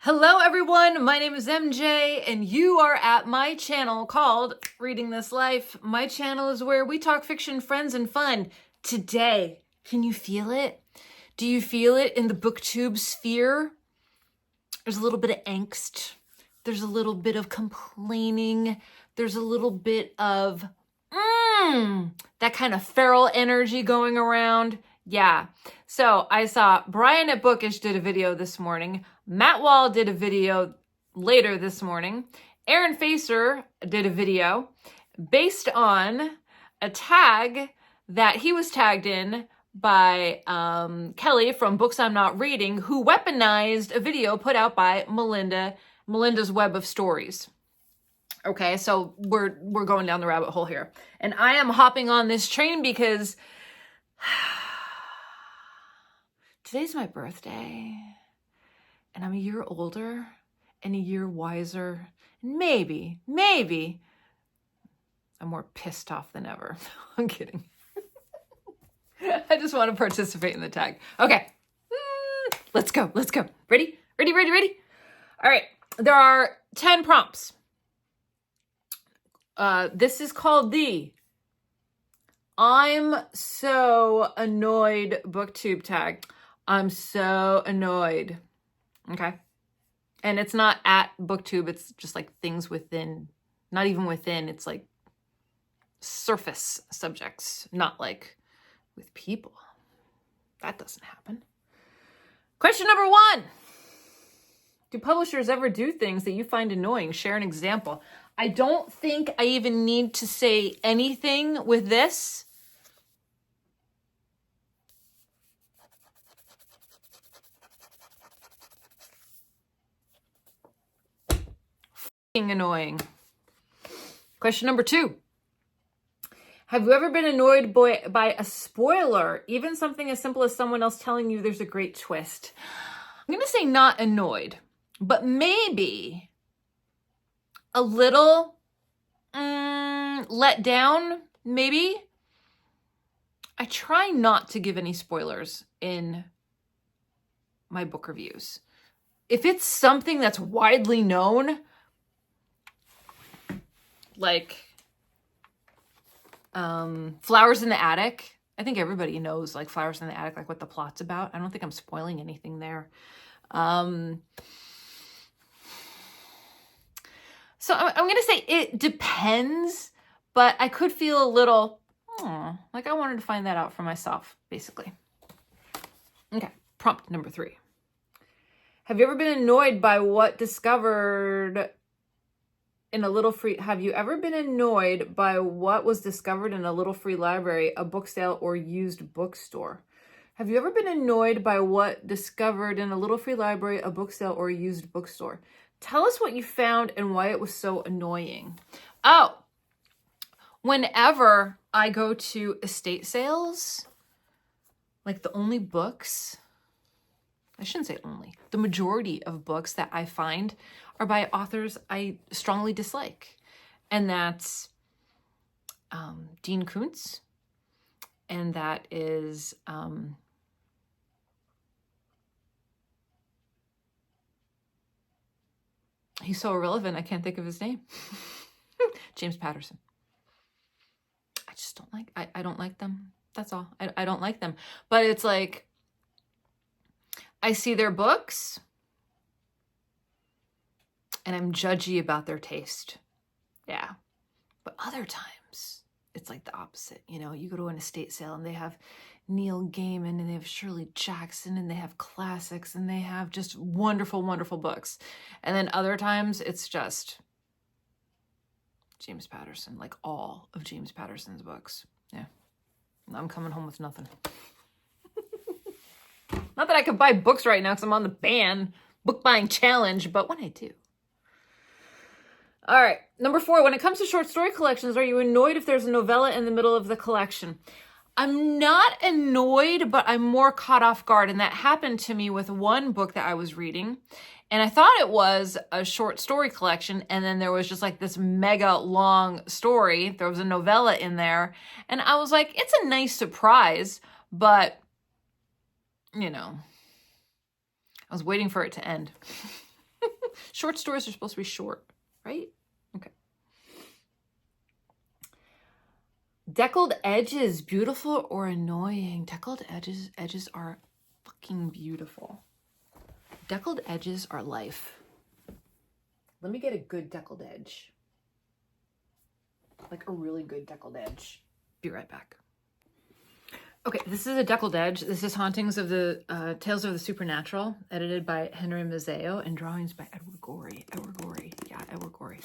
Hello everyone, my name is MJ and you are at my channel called Reading This Life. My channel is where we talk fiction, friends, and fun. Today, can you feel it? Do you feel it in the BookTube sphere? There's a little bit of angst. There's a little bit of complaining. There's a little bit of that kind of feral energy going around. Yeah. So I saw Brian at Bookish did a video this morning. Matt Wall did a video later this morning. Aaron Facer did a video based on a tag that he was tagged in by Kelly from Books I'm Not Reading, who weaponized a video put out by Melinda's Web of Stories. Okay, so we're going down the rabbit hole here. And I am hopping on this train because today's my birthday. And I'm a year older and a year wiser. And maybe I'm more pissed off than ever. I'm kidding. I just want to participate in the tag. Okay, let's go. Ready? All right, there are 10 prompts. This is called the I'm so annoyed BookTube tag. I'm so annoyed. Okay. And it's not at BookTube. It's just like things within, not even within. It's like surface subjects, not like with people. That doesn't happen. Question number 1. Do publishers ever do things that you find annoying? Share an example. I don't think I even need to say anything with this. Annoying. Question number 2. Have you ever been annoyed by a spoiler, even something as simple as someone else telling you there's a great twist? I'm going to say not annoyed, but maybe a little let down, maybe. I try not to give any spoilers in my book reviews. If it's something that's widely known, like Flowers in the Attic. I think everybody knows like Flowers in the Attic, like what the plot's about. I don't think I'm spoiling anything there. So I'm going to say it depends, but I could feel a little, like I wanted to find that out for myself, basically. Okay, prompt number 3. Have you ever been annoyed by what discovered in a little free, have you ever been annoyed by what was discovered in a little free library, a book sale, or used bookstore? Have you ever been annoyed by what discovered in a little free library, a book sale, or a used bookstore? Tell us what you found and why it was so annoying. Oh, whenever I go to estate sales, like the only books, I shouldn't say only, the majority of books that I find are by authors I strongly dislike. And that's Dean Koontz. And that is he's so irrelevant, I can't think of his name. James Patterson. I just don't like, I don't like them. That's all. I don't like them. But it's like, I see their books and I'm judgy about their taste. Yeah. But other times it's like the opposite. You know, you go to an estate sale and they have Neil Gaiman and they have Shirley Jackson and they have classics and they have just wonderful, wonderful books. And then other times it's just James Patterson, like all of James Patterson's books. Yeah. I'm coming home with nothing. Not that I could buy books right now because I'm on the book buying challenge, but when I do. All right, number 4, when it comes to short story collections, are you annoyed if there's a novella in the middle of the collection? I'm not annoyed, but I'm more caught off guard. And that happened to me with one book that I was reading. And I thought it was a short story collection. And then there was just like this mega long story. There was a novella in there. And I was like, it's a nice surprise, but you know, I was waiting for it to end. Short stories are supposed to be short, right? Okay. Deckled edges, beautiful or annoying? Deckled edges are fucking beautiful. Deckled edges are life. Let me get a good deckled edge. Like a really good deckled edge. Be right back. Okay, this is a deckled edge. This is Hauntings of the Tales of the Supernatural, edited by Henry Mazzeo and drawings by Edward Gorey. Yeah, Edward Gorey.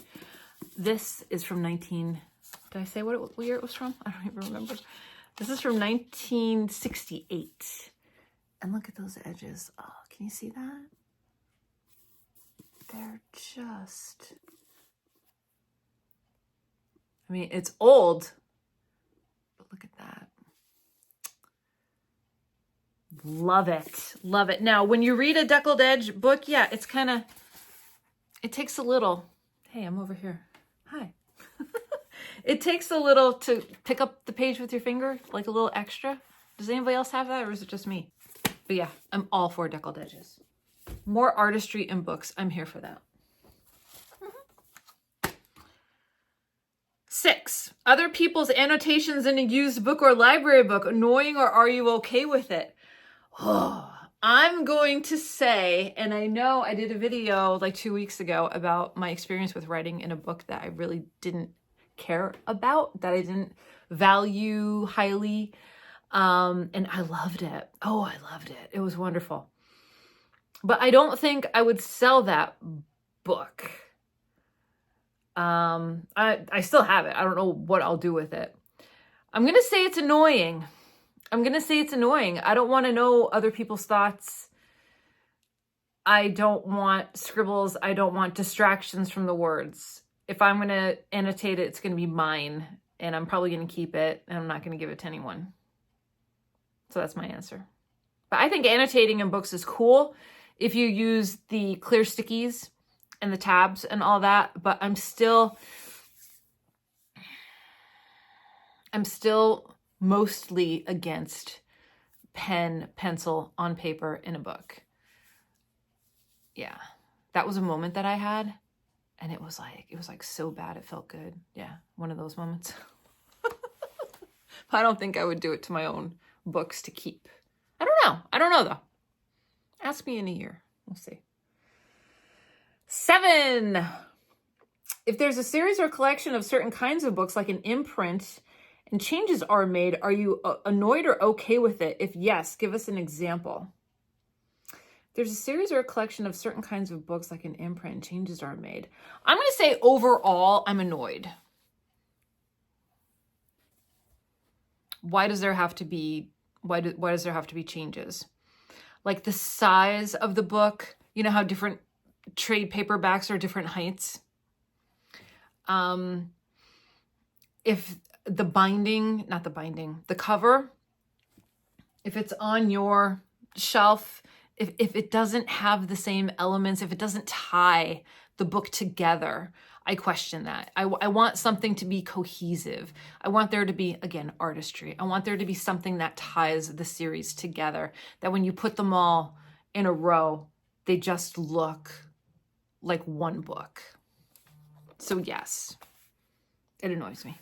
This is from did I say what year it was from? I don't even remember. This is from 1968. And look at those edges. Oh, can you see that? They're just... I mean, it's old, but look at that. Love it. Love it. Now, when you read a deckled edge book, yeah, it's kind of... It takes a little... Hey, I'm over here. Hi. It takes a little to pick up the page with your finger, like a little extra. Does anybody else have that, or is it just me? But yeah, I'm all for deckled edges. More artistry in books. I'm here for that. 6, other people's annotations in a used book or library book. Annoying, or are you okay with it? Oh, I'm going to say, and I know I did a video like 2 weeks ago about my experience with writing in a book that I really didn't care about, that I didn't value highly. And I loved it. Oh, I loved it. It was wonderful. But I don't think I would sell that book. I still have it. I don't know what I'll do with it. I'm going to say it's annoying. I don't want to know other people's thoughts. I don't want scribbles. I don't want distractions from the words. If I'm going to annotate it, it's going to be mine, and I'm probably going to keep it, and I'm not going to give it to anyone. So that's my answer. But I think annotating in books is cool if you use the clear stickies and the tabs and all that, but I'm still mostly against pen, pencil on paper in a book. Yeah, that was a moment that I had, and it was like so bad it felt good. Yeah, one of those moments. I don't think I would do it to my own books to keep. I don't know though. Ask me in a year. We'll see. 7. If there's a series or collection of certain kinds of books, like an imprint, and changes are made, are you annoyed or okay with it? If yes, give us an example. If there's a series or a collection of certain kinds of books, like an imprint, and changes are made, I'm going to say overall, I'm annoyed. Why does there have to be changes? Like the size of the book, you know how different trade paperbacks are different heights. If the cover, if it's on your shelf, if it doesn't have the same elements, if it doesn't tie the book together, I question that. I want something to be cohesive. I want there to be, again, artistry. I want there to be something that ties the series together, that when you put them all in a row, they just look like one book. So yes, it annoys me.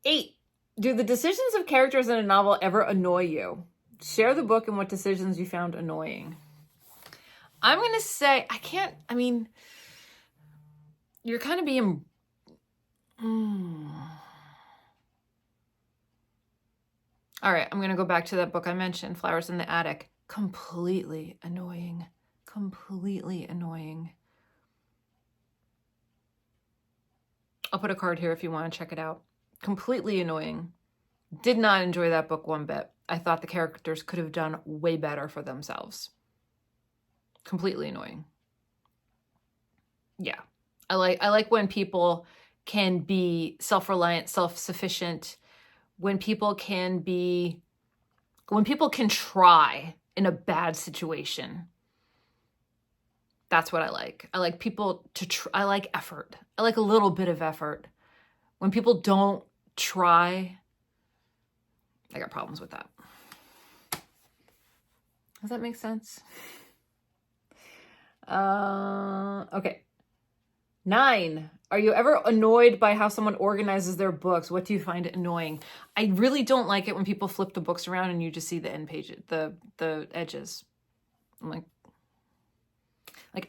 8, do the decisions of characters in a novel ever annoy you? Share the book and what decisions you found annoying. I'm going to say, you're kind of being... All right, I'm going to go back to that book I mentioned, Flowers in the Attic. Completely annoying. Completely annoying. I'll put a card here if you want to check it out. Completely annoying. Did not enjoy that book one bit. I thought the characters could have done way better for themselves. Completely annoying. Yeah. I like when people can be self-reliant, self-sufficient, when people can try in a bad situation. That's what I like. I like people I like effort. I like a little bit of effort. When people don't try, I got problems with that. Does that make sense? Okay. 9. Are you ever annoyed by how someone organizes their books? What do you find annoying? I really don't like it when people flip the books around and you just see the end page, the edges. I'm like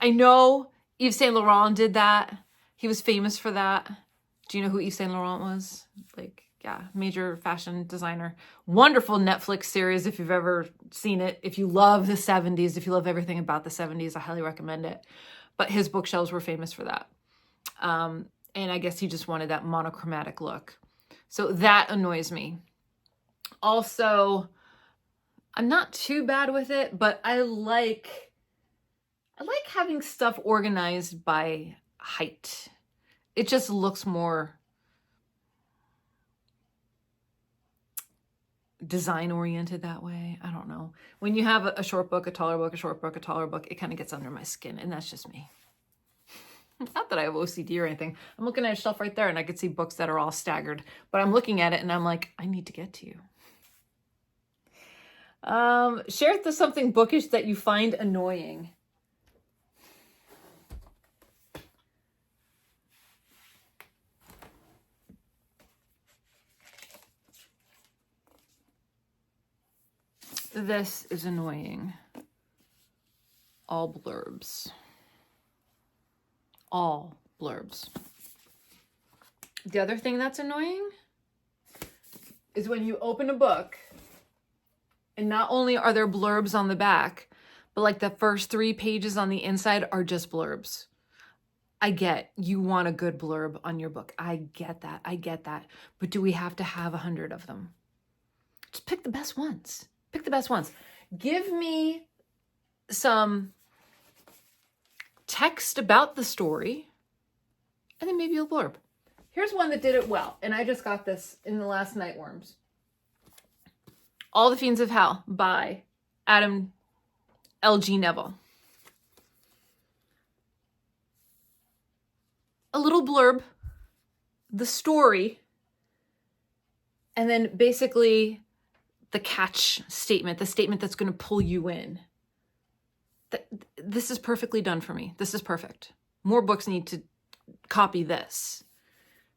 I know Yves Saint Laurent did that. He was famous for that. Do you know who Yves Saint Laurent was? Like, yeah, major fashion designer. Wonderful Netflix series if you've ever seen it. If you love the 70s, if you love everything about the 70s, I highly recommend it. But his bookshelves were famous for that. And I guess he just wanted that monochromatic look. So that annoys me. Also, I'm not too bad with it, but I like having stuff organized by height. It just looks more design oriented that way. I don't know. When you have a short book, a taller book, a short book, a taller book, it kind of gets under my skin, and that's just me. Not that I have OCD or anything. I'm looking at a shelf right there and I could see books that are all staggered, but I'm looking at it and I'm like, I need to get to you. Share something bookish that you find annoying. This is annoying. All blurbs. All blurbs. The other thing that's annoying is when you open a book and not only are there blurbs on the back, but like the first 3 pages on the inside are just blurbs. I get you want a good blurb on your book. I get that. I get that. But do we have to have 100 of them? Just pick the best ones. Pick the best ones. Give me some text about the story, and then maybe a blurb. Here's one that did it well, and I just got this in the last Nightworms. All the Fiends of Hell by Adam L.G. Neville. A little blurb, the story, and then basically the catch statement, the statement that's going to pull you in. This is perfectly done for me. This is perfect. More books need to copy this.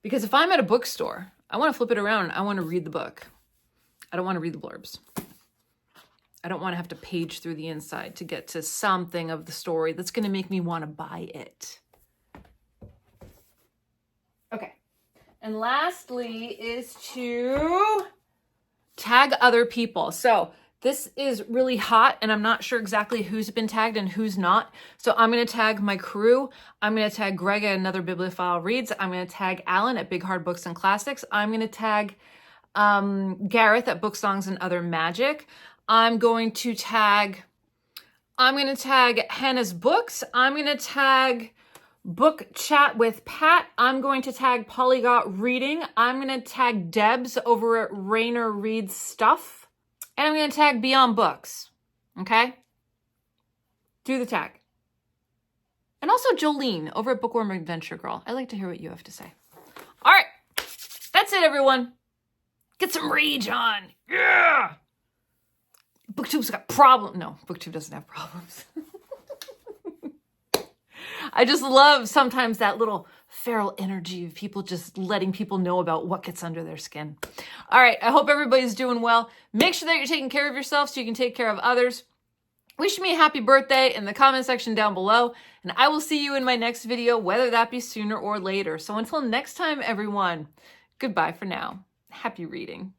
Because if I'm at a bookstore, I want to flip it around. I want to read the book. I don't want to read the blurbs. I don't want to have to page through the inside to get to something of the story that's going to make me want to buy it. Okay. And lastly is to tag other people. So this is really hot and I'm not sure exactly who's been tagged and who's not. So I'm going to tag my crew. I'm going to tag Greg at Another Bibliophile Reads. I'm going to tag Alan at Big Hard Books and Classics. I'm going to tag Gareth at Book Songs and Other Magic. I'm going to tag Hannah's Books. I'm going to tag Book Chat with Pat. I'm going to tag Polygot Reading. I'm going to tag Debs over at Rainer Reads Stuff. And I'm going to tag Beyond Books. Okay? Do the tag. And also Jolene over at Bookworm Adventure Girl. I'd like to hear what you have to say. All right. That's it, everyone. Get some rage on. Yeah! BookTube's got problems. No, BookTube doesn't have problems. I just love sometimes that little feral energy of people just letting people know about what gets under their skin. All right, I hope everybody's doing well. Make sure that you're taking care of yourself so you can take care of others. Wish me a happy birthday in the comment section down below, and I will see you in my next video, whether that be sooner or later. So until next time, everyone, goodbye for now. Happy reading.